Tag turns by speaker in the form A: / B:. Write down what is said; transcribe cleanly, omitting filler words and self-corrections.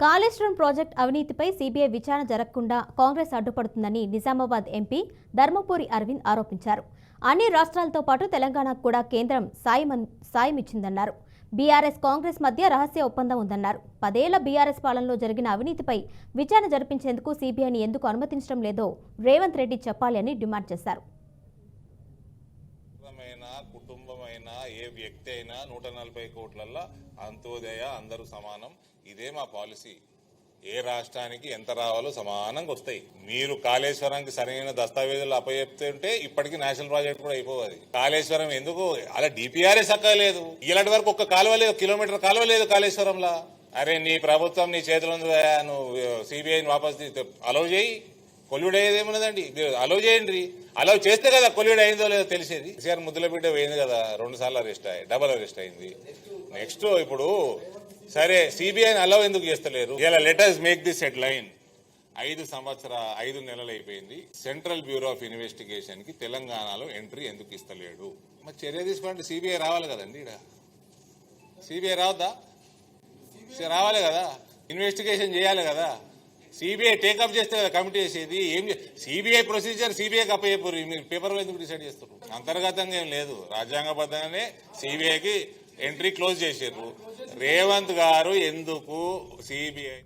A: Kaleshwaram project అవినీతిపై CBI విచారణ జరగకుండా కాంగ్రెస్ అడ్డుపడుతుందని నిజామాబాద్ ఎంపీ ధర్మపురి అరవింద్ ఆరోపించారు. అన్ని రాష్ట్రాలతో పాటు తెలంగాణకు కూడా కేంద్రం సాయం ఇచ్చిందన్నారు. బీఆర్ఎస్ కాంగ్రెస్ మధ్య రహస్య ఒప్పందం ఉందన్నారు. 10 ఏళ్ల బీఆర్ఎస్ పాలనలో జరిగిన అవినీతిపై విచారణ జరిపించేందుకు సీబీఐని ఎందుకు అనుమతించడం లేదో రేవంత్ రెడ్డి చెప్పాలి అని డిమాండ్ చేశారు.
B: కుటుంబమైనా ఏ వ్యక్తి అయినా 140 కోట్లల్లో అంత్యోదయ అందరూ సమానం. ఇదే మా పాలసీ. ఏ రాష్ట్రానికి ఎంత రావాలో సమానంగా వస్తాయి. మీరు కాళేశ్వరానికి సరైన దస్తావేజులు అప్పచెప్తుంటే ఇప్పటికీ నేషనల్ ప్రాజెక్ట్ కూడా అయిపోవాలి. కాళేశ్వరం ఎందుకు అలా డిపిఆర్ఎస్ అక్కలేదు. ఇలాంటి వరకు ఒక్క కాలువ లేదు, కిలోమీటర్ కాలువ లేదు కాళేశ్వరంలో. అరే నీ ప్రభుత్వం నీ చేతిలో నువ్వు సిబిఐని వాపస్ అలౌ చేయి. కొల్యూడ్ అయ్యేది ఏమన్నదండి, అలౌ చేయండి. అలౌ చేస్తే కదా కొల్యూడ్ అయిందో లేదో తెలిసేది. కేసీఆర్ ముద్దుల బిడ్డ పోయింది కదా, 2 సార్లు అరెస్ట్ అయ్యి డబల్ అరెస్ట్ అయింది. నెక్స్ట్ ఇప్పుడు సరే సిబిఐని అలౌ ఎందుకు చేస్తలేరు? ఇలా let us make this headline. 5 నెలలు అయిపోయింది. సెంట్రల్ బ్యూరో ఆఫ్ ఇన్వెస్టిగేషన్ కి తెలంగాణలో ఎంట్రీ ఎందుకు ఇస్తలేడు? మరి చర్య తీసుకోండి. సిబిఐ రావాలి కదండి. ఇక్కడ సిబిఐ రావద్దా? రావాలి కదా, ఇన్వెస్టిగేషన్ చేయాలి కదా. సిబిఐ టేకప్ చేస్తే కదా కమిటీ చేసేది. ఏం సిబిఐ ప్రొసీజర్ సిబిఐకి అప్పచెప్పరు. మీరు పేపర్లో ఎందుకు డిసైడ్ చేస్తారు? అంతర్గతంగా ఏం లేదు, రాజ్యాంగబద్ధంగానే సిబిఐకి ఎంట్రీ క్లోజ్ చేసారు. రేవంత్ గారు ఎందుకు సిబిఐ